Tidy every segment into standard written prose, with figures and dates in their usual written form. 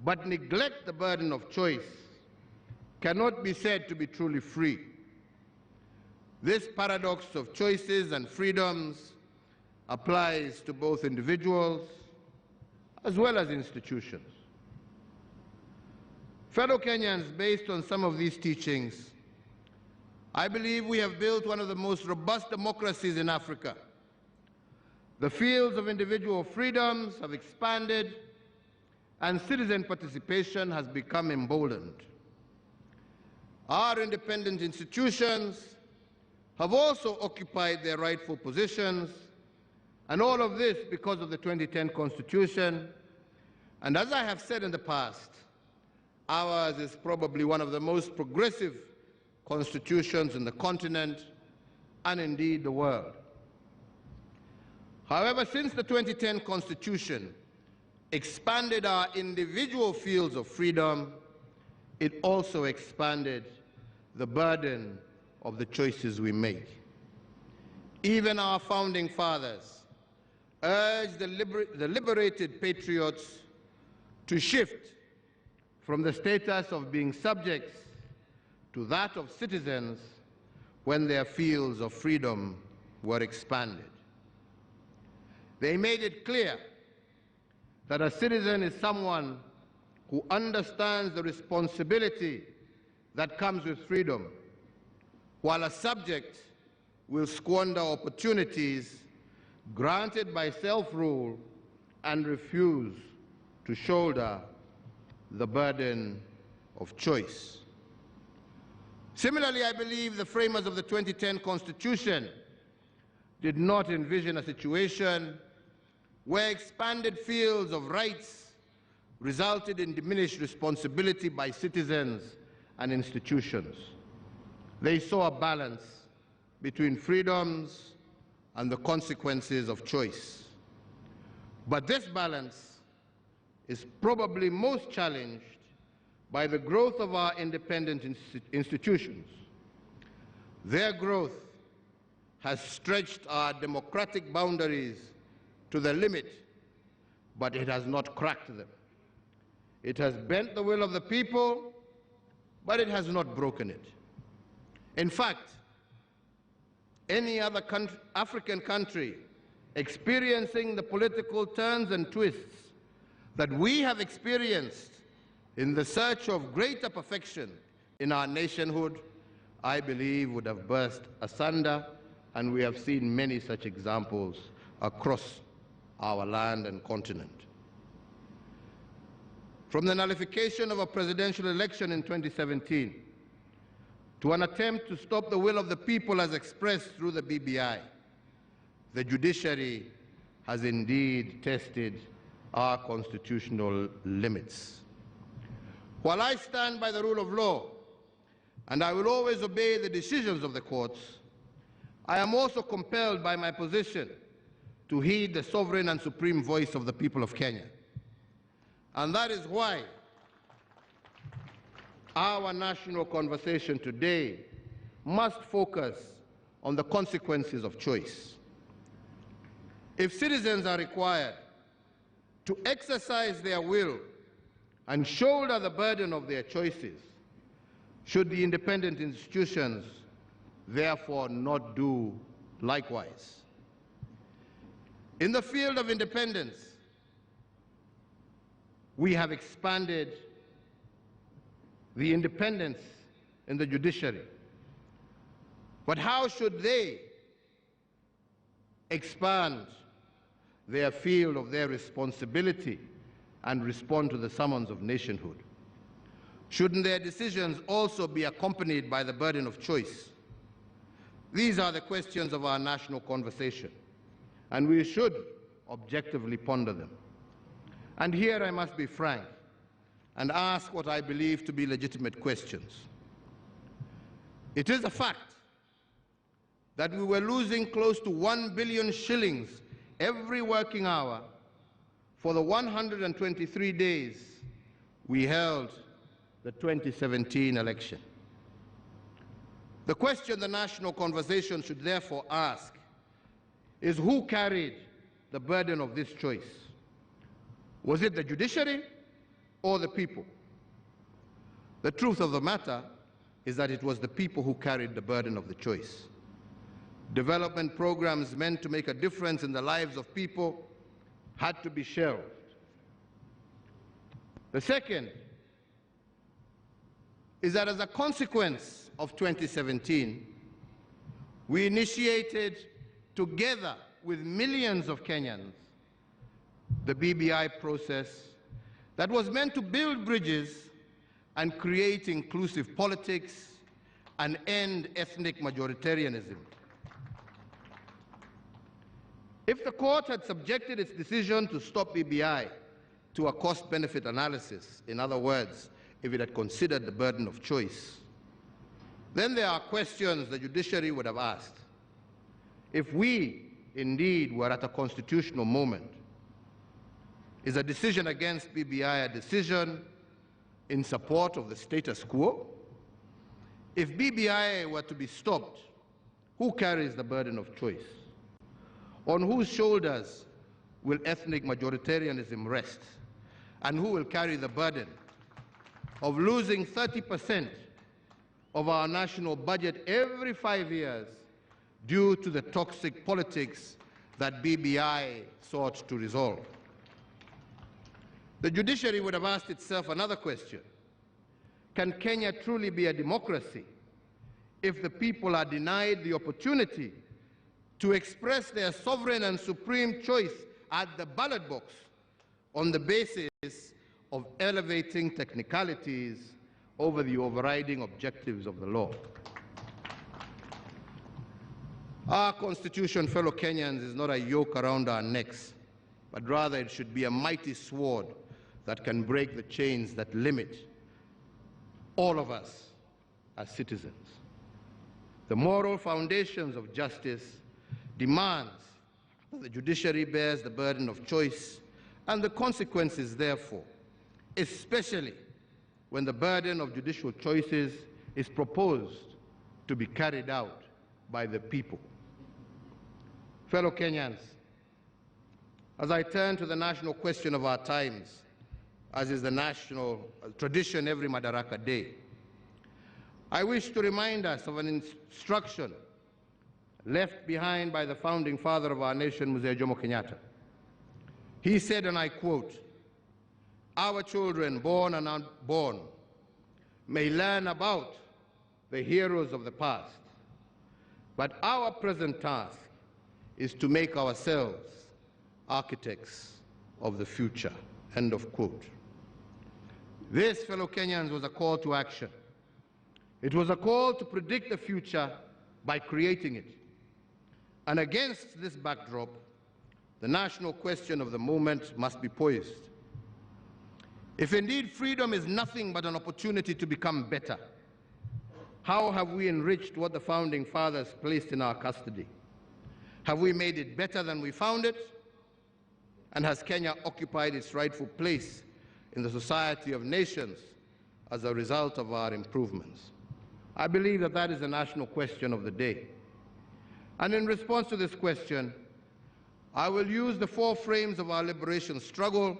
but neglect the burden of choice cannot be said to be truly free. This paradox of choices and freedoms applies to both individuals as well as institutions. Fellow Kenyans, based on some of these teachings, I believe we have built one of the most robust democracies in Africa. The fields of individual freedoms have expanded, and citizen participation has become emboldened. Our independent institutions have also occupied their rightful positions, and all of this because of the 2010 Constitution. And as I have said in the past, ours is probably one of the most progressive constitutions in the continent and indeed the world. However, since the 2010 Constitution expanded our individual fields of freedom, it also expanded the burden of the choices we make. Even our founding fathers urged the liberated patriots to shift from the status of being subjects to that of citizens when their fields of freedom were expanded. They made it clear that a citizen is someone who understands the responsibility that comes with freedom, while a subject will squander opportunities granted by self-rule and refuse to shoulder the burden of choice. Similarly, I believe the framers of the 2010 Constitution did not envision a situation where expanded fields of rights resulted in diminished responsibility by citizens and institutions. They saw a balance between freedoms and the consequences of choice. But this balance is probably most challenged by the growth of our independent institutions. Their growth has stretched our democratic boundaries to the limit, but it has not cracked them. It has bent the will of the people, but it has not broken it. In fact, any other African country experiencing the political turns and twists that we have experienced in the search of greater perfection in our nationhood, I believe would have burst asunder, and we have seen many such examples across our land and continent. From the nullification of a presidential election in 2017 to an attempt to stop the will of the people as expressed through the BBI, the judiciary has indeed tested our constitutional limits. While I stand by the rule of law, and I will always obey the decisions of the courts, I am also compelled by my position to heed the sovereign and supreme voice of the people of Kenya. And that is why our national conversation today must focus on the consequences of choice. If citizens are required to exercise their will and shoulder the burden of their choices, should the independent institutions therefore not do likewise? In the field of independence, we have expanded the independence in the judiciary. But how should they expand their field of their responsibility and respond to the summons of nationhood? Shouldn't their decisions also be accompanied by the burden of choice? These are the questions of our national conversation, and we should objectively ponder them. And here I must be frank and ask what I believe to be legitimate questions. It is a fact that we were losing close to 1 billion shillings every working hour for the 123 days we held the 2017 election. The question the national conversation should therefore ask is who carried the burden of this choice? Was it the judiciary or the people. The truth of the matter is that it was the people who carried the burden of the choice. Development programs meant to make a difference in the lives of people had to be shelved. The second is that as a consequence of 2017, we initiated, together with millions of Kenyans, the BBI process that was meant to build bridges and create inclusive politics and end ethnic majoritarianism. If the court had subjected its decision to stop BBI to a cost-benefit analysis, in other words, if it had considered the burden of choice, then there are questions the judiciary would have asked. If we indeed were at a constitutional moment, is a decision against BBI a decision in support of the status quo? If BBI were to be stopped, who carries the burden of choice? On whose shoulders will ethnic majoritarianism rest? And who will carry the burden of losing 30% of our national budget every 5 years due to the toxic politics that BBI sought to resolve? The judiciary would have asked itself another question. Can Kenya truly be a democracy if the people are denied the opportunity to express their sovereign and supreme choice at the ballot box on the basis of elevating technicalities over the overriding objectives of the law? Our Constitution, fellow Kenyans, is not a yoke around our necks, but rather it should be a mighty sword that can break the chains that limit all of us as citizens. The moral foundations of justice demands that the judiciary bears the burden of choice and the consequences, therefore, especially when the burden of judicial choices is proposed to be carried out by the people. Fellow Kenyans, as I turn to the national question of our times, as is the national tradition every Madaraka Day, I wish to remind us of an instruction left behind by the founding father of our nation, Mzee Jomo Kenyatta. He said, and I quote, "Our children, born and unborn, may learn about the heroes of the past, but our present task is to make ourselves architects of the future." End of quote. This, fellow Kenyans, was a call to action. It was a call to predict the future by creating it. And against this backdrop, the national question of the moment must be poised. If indeed freedom is nothing but an opportunity to become better, how have we enriched what the founding fathers placed in our custody? Have we made it better than we found it? And has Kenya occupied its rightful place in the society of nations as a result of our improvements? I believe that that is the national question of the day. And in response to this question, I will use the 4 frames of our liberation struggle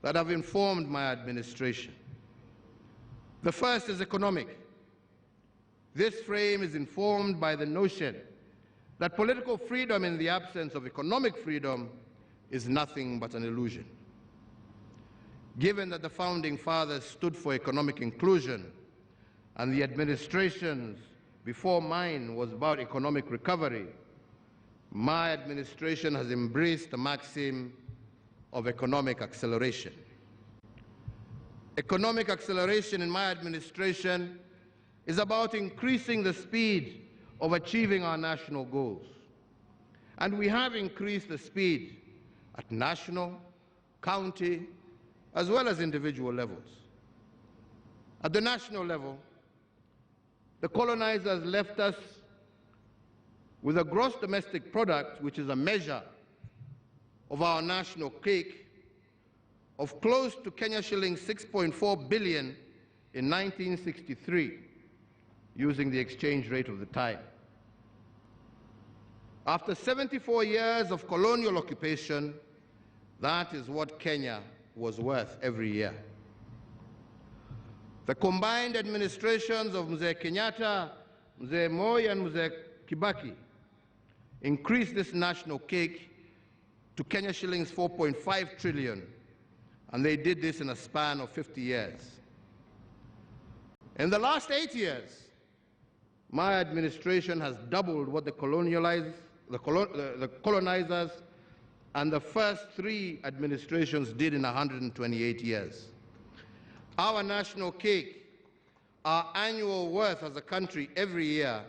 that have informed my administration. The first is economic. This frame is informed by the notion that political freedom in the absence of economic freedom is nothing but an illusion. Given that the founding fathers stood for economic inclusion and the administrations before mine was about economic recovery, my administration has embraced the maxim of economic acceleration. Economic acceleration in my administration is about increasing the speed of achieving our national goals. And we have increased the speed at national, county, as well as individual levels. At the national level, the colonizers left us with a gross domestic product, which is a measure of our national cake, of close to Kenya shillings 6.4 billion in 1963, using the exchange rate of the time. After 74 years of colonial occupation, that is what Kenya was worth every year. The combined administrations of Mzee Kenyatta, Mzee Moi, and Mzee Kibaki increased this national cake to Kenya shillings 4.5 trillion, and they did this in a span of 50 years. In the last 8 years, my administration has doubled what the colonizers and the first 3 administrations did in 128 years. Our national cake, our annual worth as a country every year,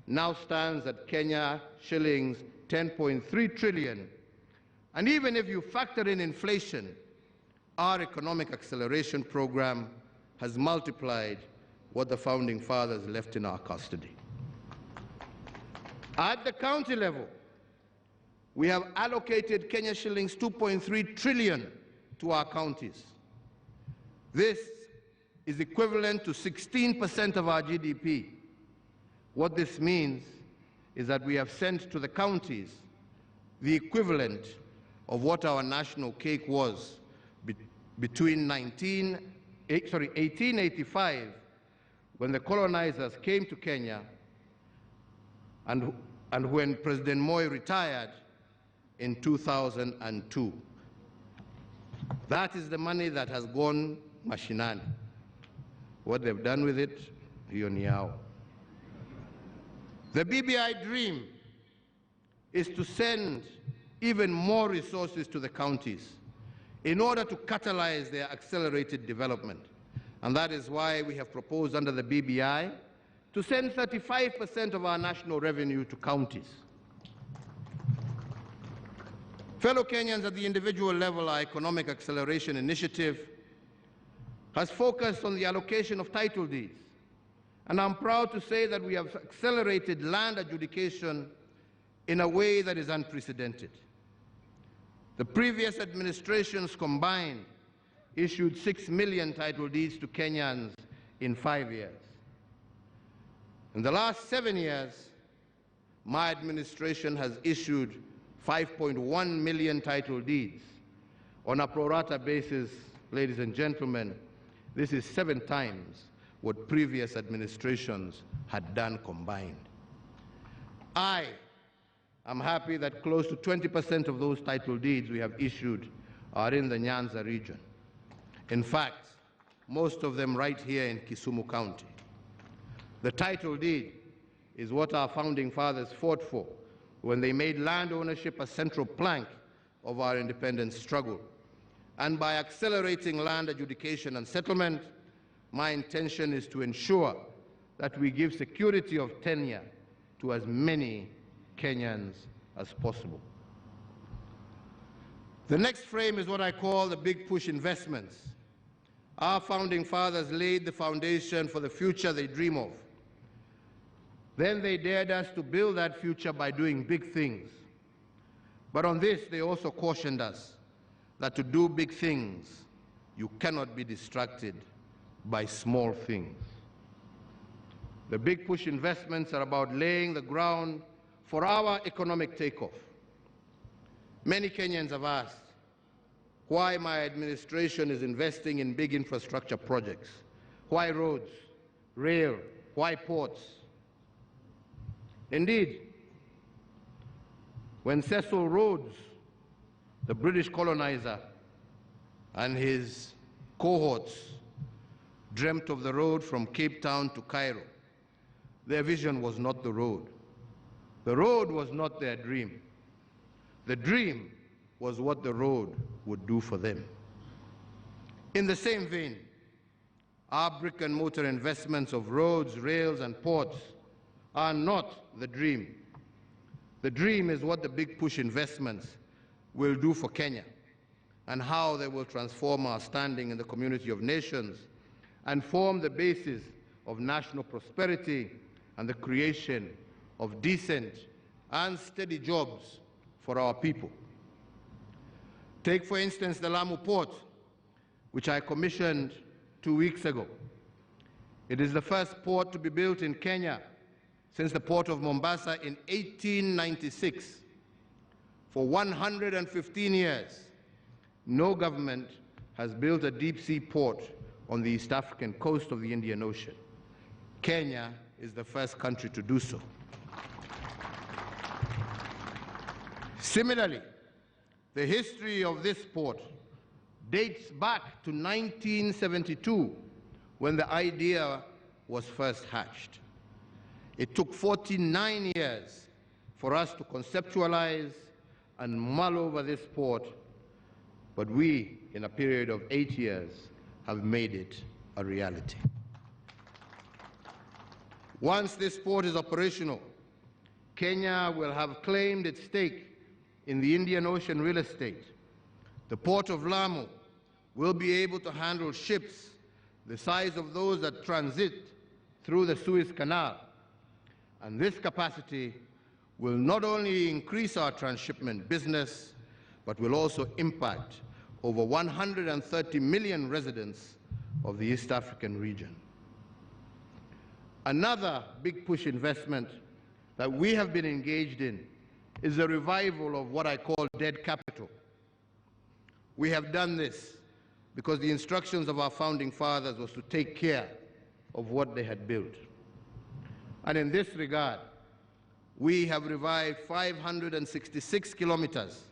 now stands at Kenya shillings 10.3 trillion. And even if you factor in inflation, our economic acceleration program has multiplied what the founding fathers left in our custody. At the county level, we have allocated Kenya shillings 2.3 trillion to our counties. This is equivalent to 16% of our GDP. What this means is that we have sent to the counties the equivalent of what our national cake was between 1885, when the colonizers came to Kenya, and when President Moi retired in 2002. That is the money that has gone mashinani. What they've done with it, hiyo ni yao. The BBI dream is to send even more resources to the counties in order to catalyze their accelerated development. And that is why we have proposed under the BBI to send 35% of our national revenue to counties. Fellow Kenyans, at the individual level, our economic acceleration initiative has focused on the allocation of title deeds. And I'm proud to say that we have accelerated land adjudication in a way that is unprecedented. The previous administrations combined issued 6 million title deeds to Kenyans in 5 years. In the last 7 years, my administration has issued 5.1 million title deeds. On a pro rata basis, ladies and gentlemen, this is 7 times what previous administrations had done combined. I'm happy that close to 20% of those title deeds we have issued are in the Nyanza region. In fact, most of them right here in Kisumu County. The title deed is what our founding fathers fought for when they made land ownership a central plank of our independence struggle. And by accelerating land adjudication and settlement, my intention is to ensure that we give security of tenure to as many Kenyans as possible. The next frame is what I call the big push investments. Our founding fathers laid the foundation for the future they dream of. Then they dared us to build that future by doing big things. But on this, they also cautioned us that to do big things, you cannot be distracted by small things. The big push investments are about laying the ground for our economic takeoff. Many Kenyans have asked why my administration is investing in big infrastructure projects. Why roads, rail, why ports? Indeed, when Cecil Rhodes, the British colonizer, and his cohorts dreamt of the road from Cape Town to Cairo, their vision was not the road. The road was not their dream. The dream was what the road would do for them. In the same vein, our brick and mortar investments of roads, rails, and ports are not the dream. The dream is what the big push investments will do for Kenya and how they will transform our standing in the community of nations and form the basis of national prosperity and the creation of decent and steady jobs for our people. Take, for instance, the Lamu Port, which I commissioned 2 weeks ago. It is the first port to be built in Kenya since the port of Mombasa in 1896. For 115 years, no government has built a deep-sea port on the East African coast of the Indian Ocean. Kenya is the first country to do so. Similarly, the history of this port dates back to 1972, when the idea was first hatched. It took 49 years for us to conceptualize and mull over this port, but we, in a period of 8 years, have made it a reality. Once this port is operational, Kenya will have claimed its stake in the Indian Ocean real estate. The port of Lamu will be able to handle ships the size of those that transit through the Suez Canal. And this capacity will not only increase our transshipment business, but will also impact over 130 million residents of the East African region. Another big push investment that we have been engaged in is the revival of what I call dead capital. We have done this because the instructions of our founding fathers was to take care of what they had built. And in this regard, we have revived 566 kilometers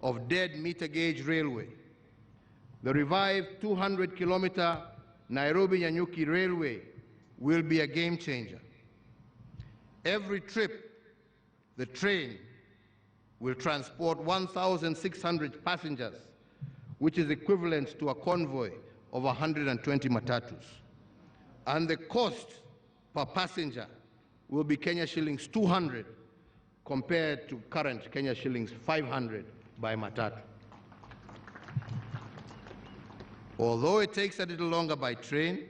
of dead meter gauge railway. The revived 200-kilometer Nairobi-Nyanyuki railway will be a game changer. Every trip, the train will transport 1,600 passengers, which is equivalent to a convoy of 120 matatus. And the cost per passenger will be Kenya shillings 200 compared to current Kenya shillings 500 by matatu. Although it takes a little longer by train,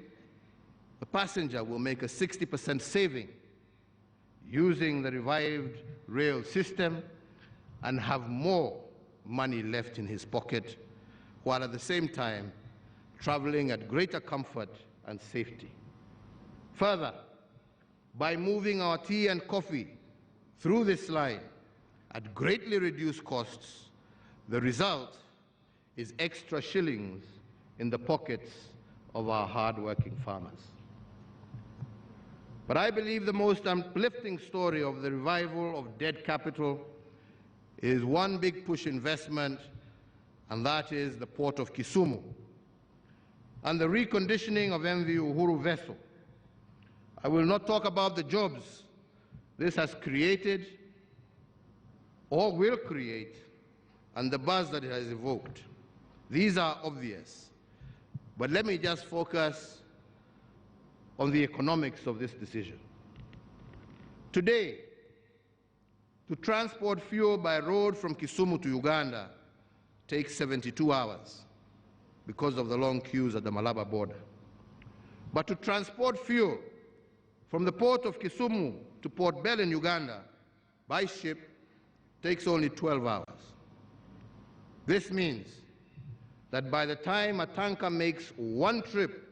the passenger will make a 60% saving using the revived rail system and have more money left in his pocket, while at the same time traveling at greater comfort and safety. Further, by moving our tea and coffee through this line at greatly reduced costs, the result is extra shillings in the pockets of our hard-working farmers. But I believe the most uplifting story of the revival of dead capital is one big push investment, and that is the port of Kisumu and the reconditioning of MV Uhuru vessel. I will not talk about the jobs this has created or will create and the buzz that it has evoked. These are obvious. But let me just focus on the economics of this decision. Today, to transport fuel by road from Kisumu to Uganda takes 72 hours because of the long queues at the Malaba border. But to transport fuel from the port of Kisumu to Port Bell in Uganda by ship takes only 12 hours. This means that by the time a tanker makes one trip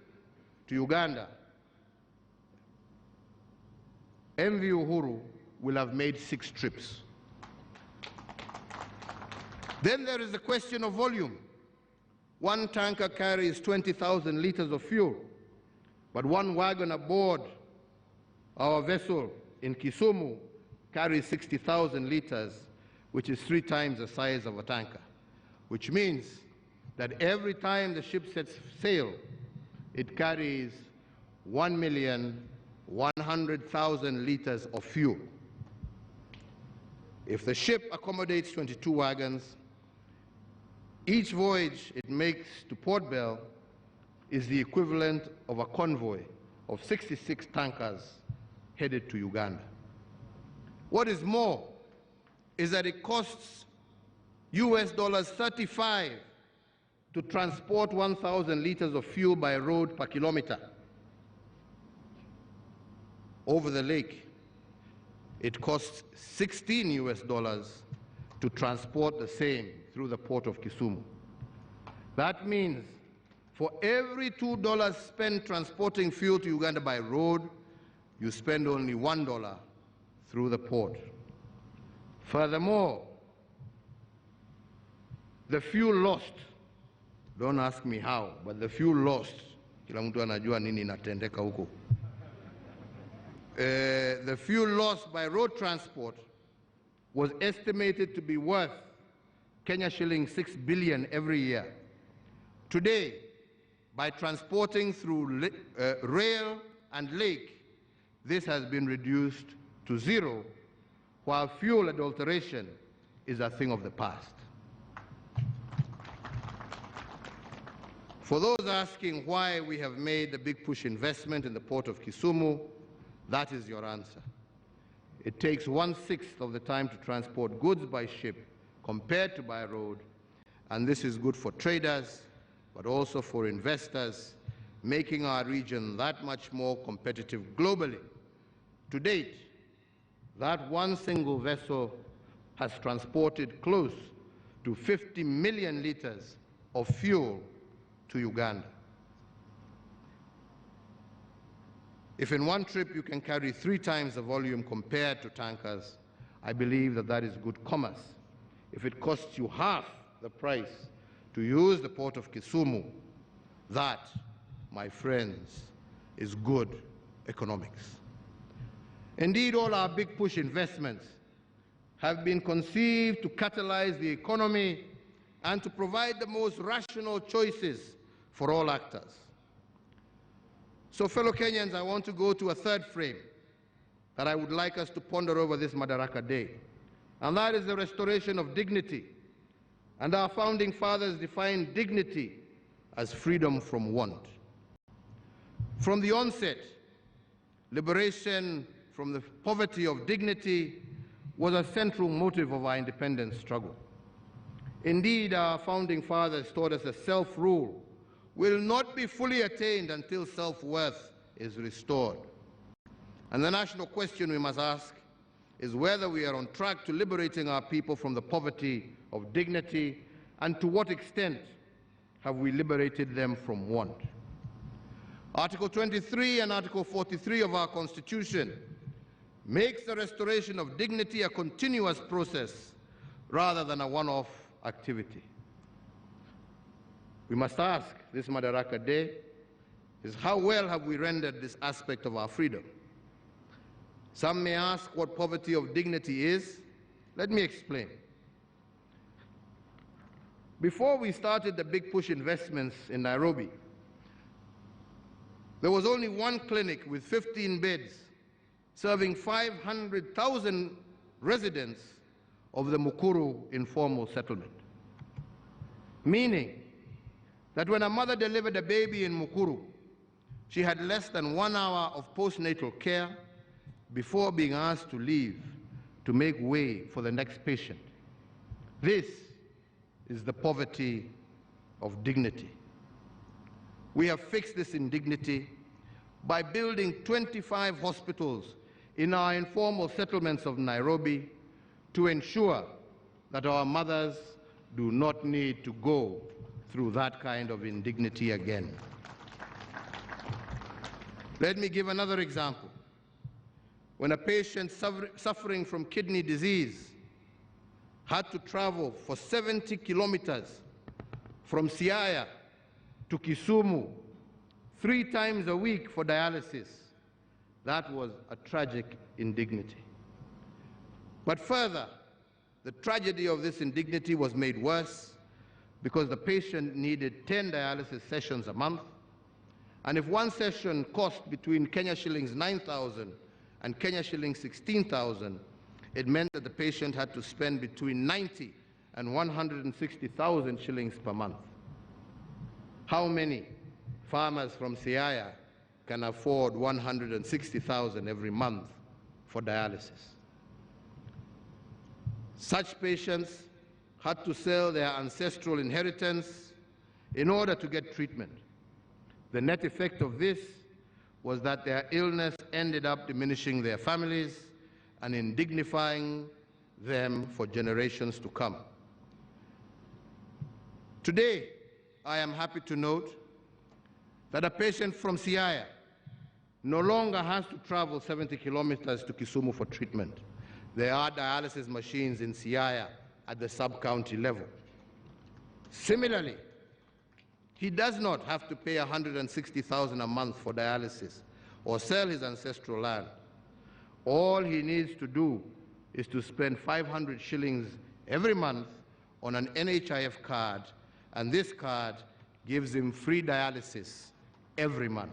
to Uganda, MV Uhuru will have made 6 trips. Then there is the question of volume. One tanker carries 20,000 liters of fuel, but one wagon aboard our vessel in Kisumu carries 60,000 liters, which is 3 times the size of a tanker, which means that every time the ship sets sail, it carries 1,100,000 liters of fuel. If the ship accommodates 22 wagons, each voyage it makes to Port Bell is the equivalent of a convoy of 66 tankers headed to Uganda. What is more is that it costs $35 to transport 1,000 liters of fuel by road per kilometer. Over the lake, it costs $16 to transport the same through the port of Kisumu. That means for every $2 spent transporting fuel to Uganda by road, you spend only $1 through the port. Furthermore, the fuel lost, don't ask me how, but the fuel lost Kila mtu anajua nini inatendeka huko. The fuel lost by road transport was estimated to be worth Kenya shillings 6 billion every year. Today, by transporting through rail and lake, this has been reduced to zero, while fuel adulteration is a thing of the past. For those asking why we have made the big push investment in the port of Kisumu, that is your answer. It takes 1/6 of the time to transport goods by ship compared to by road, and this is good for traders, but also for investors, making our region that much more competitive globally. To date, that one single vessel has transported close to 50 million liters of fuel to Uganda. If in one trip you can carry 3 times the volume compared to tankers, I believe that that is good commerce. If it costs you half the price to use the port of Kisumu, that, my friends, is good economics. Indeed, all our big push investments have been conceived to catalyze the economy and to provide the most rational choices for all actors. So, fellow Kenyans, I want to go to a third frame that I would like us to ponder over this Madaraka Day, and that is the restoration of dignity. And our founding fathers defined dignity as freedom from want. From the onset, liberation from the poverty of dignity was a central motive of our independence struggle. Indeed, our founding fathers taught us that self-rule will not be fully attained until self-worth is restored. And the national question we must ask is whether we are on track to liberating our people from the poverty of dignity, and to what extent have we liberated them from want. Article 23 and Article 43 of our Constitution makes the restoration of dignity a continuous process rather than a one-off activity. We must ask this Madaraka Day is how well have we rendered this aspect of our freedom? Some may ask what poverty of dignity is. Let me explain. Before we started the big push investments in Nairobi, there was only one clinic with 15 beds serving 500,000 residents of the Mukuru informal settlement. Meaning that when a mother delivered a baby in Mukuru, she had less than 1 hour of postnatal care before being asked to leave to make way for the next patient. This is the poverty of dignity. We have fixed this indignity by building 25 hospitals in our informal settlements of Nairobi to ensure that our mothers do not need to go through that kind of indignity again. Let me give another example. When a patient suffering from kidney disease had to travel for 70 kilometers from Siaya to Kisumu 3 times a week for dialysis, that was a tragic indignity. But further, the tragedy of this indignity was made worse because the patient needed 10 dialysis sessions a month, and if one session cost between Kenya shillings 9,000 and Kenya shillings 16,000, it meant that the patient had to spend between 90 and 160,000 shillings per month. How many farmers from Siaya can afford 160,000 every month for dialysis? Such patients had to sell their ancestral inheritance in order to get treatment. The net effect of this was that their illness ended up diminishing their families and indignifying them for generations to come. Today, I am happy to note that a patient from Siaya no longer has to travel 70 kilometers to Kisumu for treatment. There are dialysis machines in Siaya at the sub-county level. Similarly, He does not have to pay $160,000 a month for dialysis or sell his ancestral land. All he needs to do is to spend 500 shillings every month on an NHIF card, and this card gives him free dialysis every month.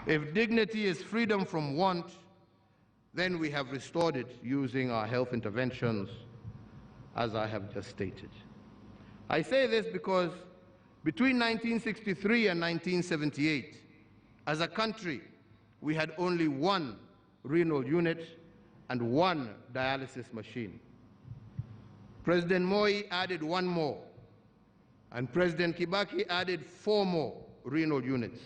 If dignity is freedom from want, then we have restored it using our health interventions, as I have just stated. I say this because between 1963 and 1978, as a country, we had only one renal unit and one dialysis machine. President Moi added one more, and President Kibaki added 4 more renal units.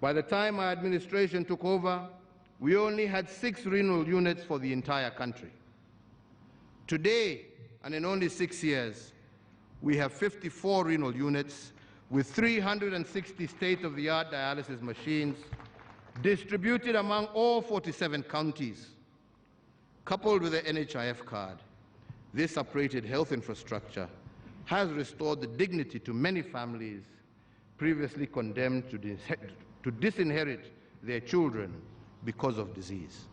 By the time our administration took over, we only had 6 renal units for the entire country. Today, and in only 6 years, we have 54 renal units with 360 state-of-the-art dialysis machines distributed among all 47 counties. Coupled with the NHIF card, this upgraded health infrastructure has restored the dignity to many families previously condemned to disinherit their children because of disease.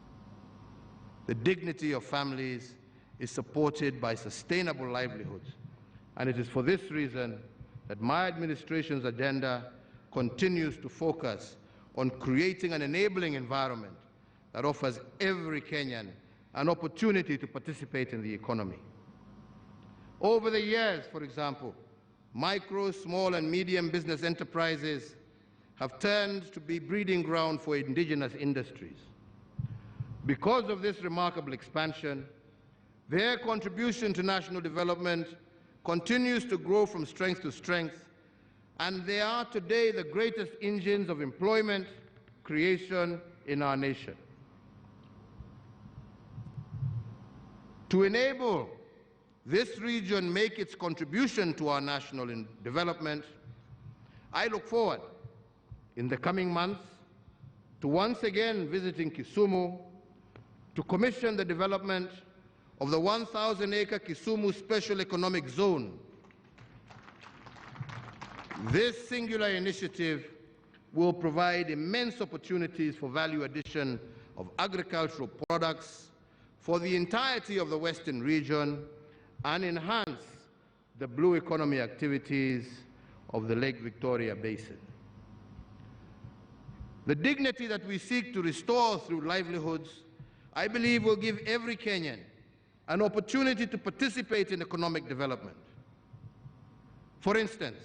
The dignity of families is supported by sustainable livelihoods, and it is for this reason that my administration's agenda continues to focus on creating an enabling environment that offers every Kenyan an opportunity to participate in the economy. Over the years, for example, micro, small, and medium business enterprises have turned to be breeding ground for indigenous industries. Because of this remarkable expansion, their contribution to national development continues to grow from strength to strength, and they are today the greatest engines of employment creation in our nation. To enable this region make its contribution to our national development, I look forward in the coming months to once again visiting Kisumu to commission the development of the 1,000-acre Kisumu Special Economic Zone. This singular initiative will provide immense opportunities for value addition of agricultural products for the entirety of the Western region and enhance the blue economy activities of the Lake Victoria Basin. The dignity that we seek to restore through livelihoods, I believe, will give every Kenyan an opportunity to participate in economic development. For instance,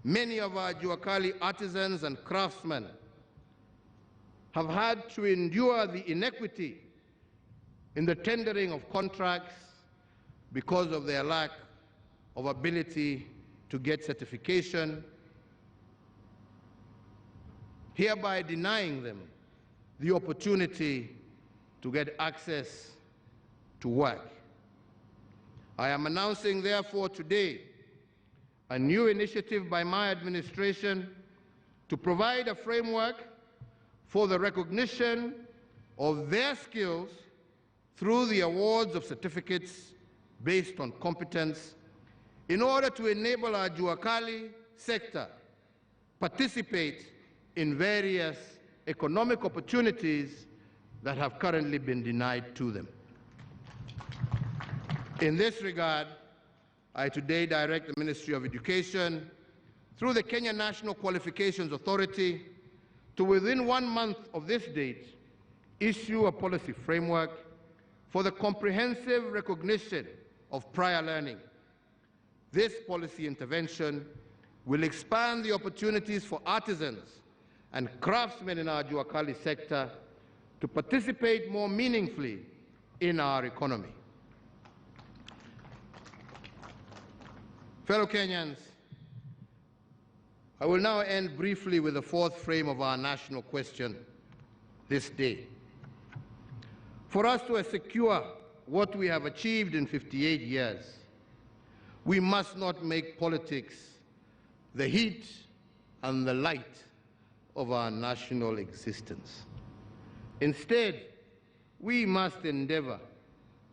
many of our Juakali artisans and craftsmen have had to endure the inequity in the tendering of contracts because of their lack of ability to get certification, hereby denying them the opportunity to get access to work. I am announcing, therefore, today a new initiative by my administration to provide a framework for the recognition of their skills through the awards of certificates based on competence in order to enable our Juakali sector participate in various economic opportunities that have currently been denied to them. In this regard, I today direct the Ministry of Education, through the Kenya National Qualifications Authority, to within 1 month of this date, issue a policy framework for the comprehensive recognition of prior learning. This policy intervention will expand the opportunities for artisans and craftsmen in our Juakali sector to participate more meaningfully in our economy. Fellow Kenyans, I will now end briefly with the fourth frame of our national question this day. For us to secure what we have achieved in 58 years, we must not make politics the heat and the light of our national existence. Instead, we must endeavor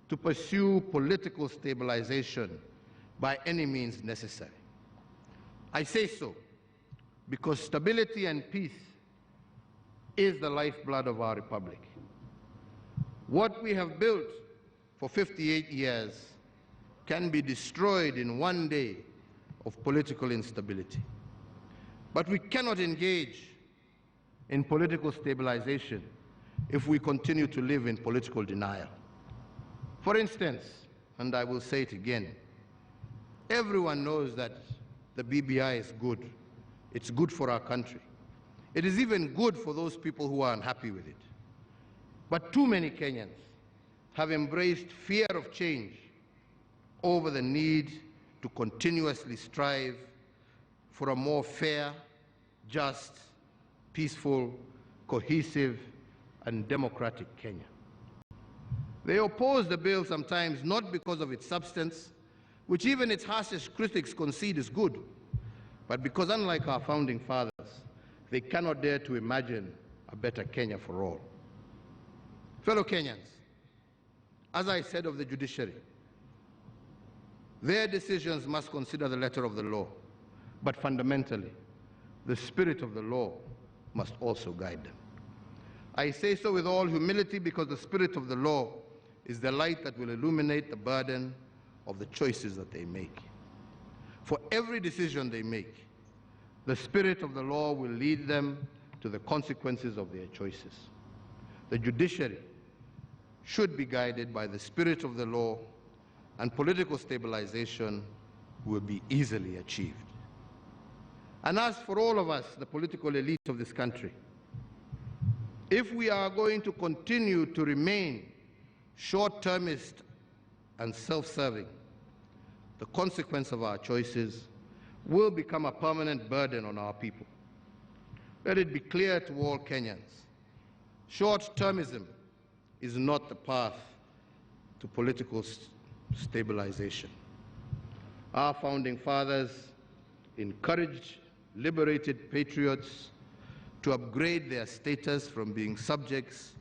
to pursue political stabilization by any means necessary. I say so because stability and peace is the lifeblood of our republic. What we have built for 58 years can be destroyed in one day of political instability. But we cannot engage in political stabilization if we continue to live in political denial. For instance, and I will say it again, everyone knows that the BBI is good. It's good for our country. It is even good for those people who are unhappy with it. But too many Kenyans have embraced fear of change over the need to continuously strive for a more fair, just, peaceful, cohesive, and democratic Kenya. They oppose the bill sometimes not because of its substance, which even its harshest critics concede is good, but because, unlike our founding fathers, they cannot dare to imagine a better Kenya for all. Fellow Kenyans, as I said of the judiciary, their decisions must consider the letter of the law, but fundamentally, the spirit of the law must also guide them. I say so with all humility because the spirit of the law is the light that will illuminate the burden of the choices that they make. For every decision they make, the spirit of the law will lead them to the consequences of their choices. The judiciary should be guided by the spirit of the law, and political stabilization will be easily achieved. And as for all of us, the political elite of this country, if we are going to continue to remain short-termist and self-serving, the consequence of our choices will become a permanent burden on our people. Let it be clear to all Kenyans, short-termism is not the path to political stabilization. Our founding fathers encouraged liberated patriots to upgrade their status from being subjects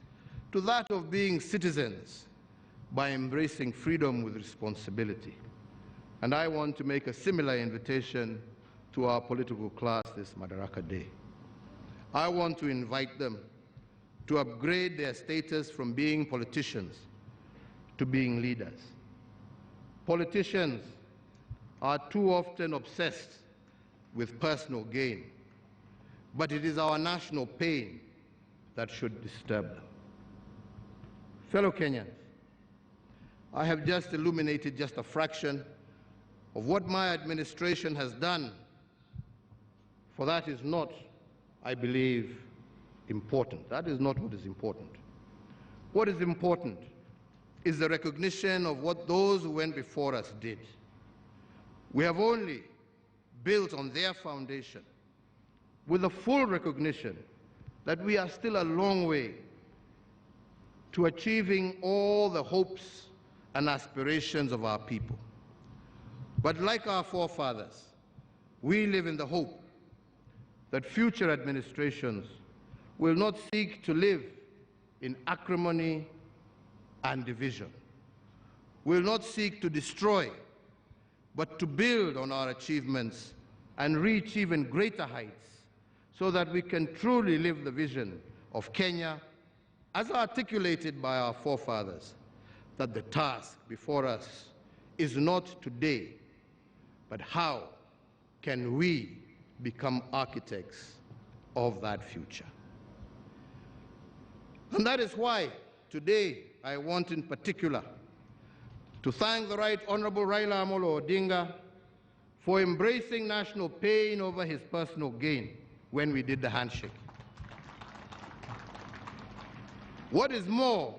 to that of being citizens by embracing freedom with responsibility. And I want to make a similar invitation to our political class this Madaraka Day. I want to invite them to upgrade their status from being politicians to being leaders. Politicians are too often obsessed with personal gain, but it is our national pain that should disturb them. Fellow Kenyans, I have just illuminated just a fraction of what my administration has done, for that is not, I believe, important. That is not what is important. What is important is the recognition of what those who went before us did. We have only built on their foundation with the full recognition that we are still a long way to achieving all the hopes and aspirations of our people. But like our forefathers, we live in the hope that future administrations will not seek to live in acrimony and division, will not seek to destroy, but to build on our achievements and reach even greater heights so that we can truly live the vision of Kenya as articulated by our forefathers, that the task before us is not today, but how can we become architects of that future? And that is why today I want in particular to thank the Right Honorable Raila Amolo Odinga for embracing national pain over his personal gain when we did the handshake. What is more,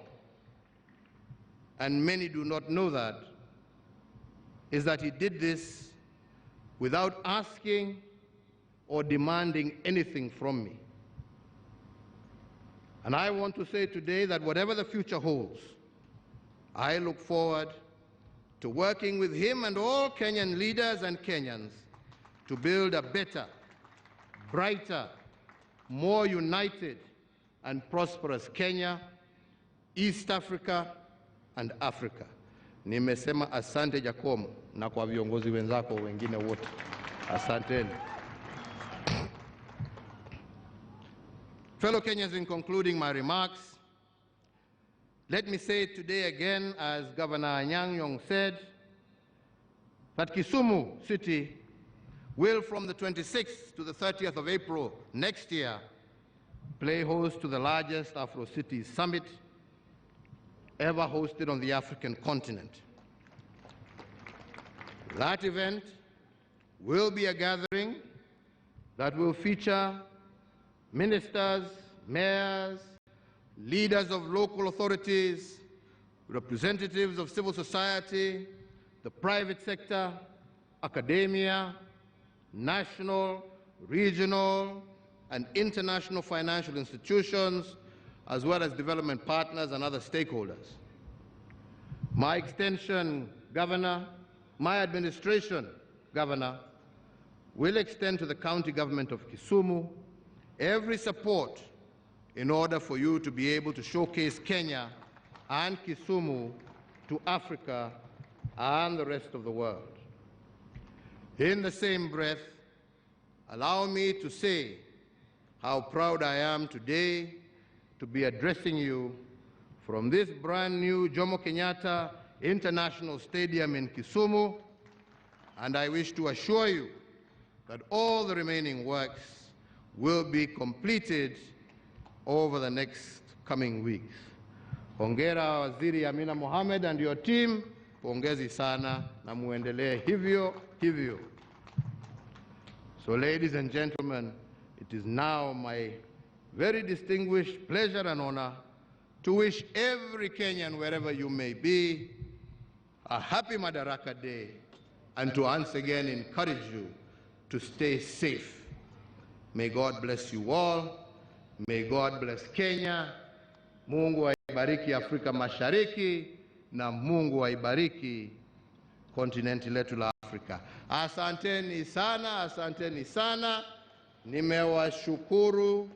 and many do not know that, is that he did this without asking or demanding anything from me. And I want to say today that whatever the future holds, I look forward to working with him and all Kenyan leaders and Kenyans to build a better, brighter, more united and prosperous Kenya, East Africa, and Africa. Nimesema asante Jacomo, na kwa viongozi wenzako wengine wote. Asanteni. Fellow Kenyans, in concluding my remarks, let me say today again, as Governor Anyang' Nyong'o said, that Kisumu City will, from the 26th to the 30th of April next year, play host to the largest Afro-Cities Summit ever hosted on the African continent. That event will be a gathering that will feature ministers, mayors, leaders of local authorities, representatives of civil society, the private sector, academia, national, regional, and international financial institutions, as well as development partners and other stakeholders. My extension, Governor, my administration, Governor, will extend to the county government of Kisumu every support in order for you to be able to showcase Kenya and Kisumu to Africa and the rest of the world. In the same breath, allow me to say how proud I am today to be addressing you from this brand new Jomo Kenyatta International Stadium in Kisumu, and I wish to assure you that all the remaining works will be completed over the next coming weeks. Hongera Waziri Amina Mohamed and your team, pongezi sana na muendelee hivyo hivyo. So ladies and gentlemen, it is now my very distinguished pleasure and honor to wish every Kenyan, wherever you may be, a happy Madaraka Day, and to once again encourage you to stay safe. May God bless you all. May God bless Kenya. Mungu aibariki Afrika Mashariki, na Mungu aibariki kontinenti letu la Afrika. Asanteni sana, asanteni sana. Nimewashukuru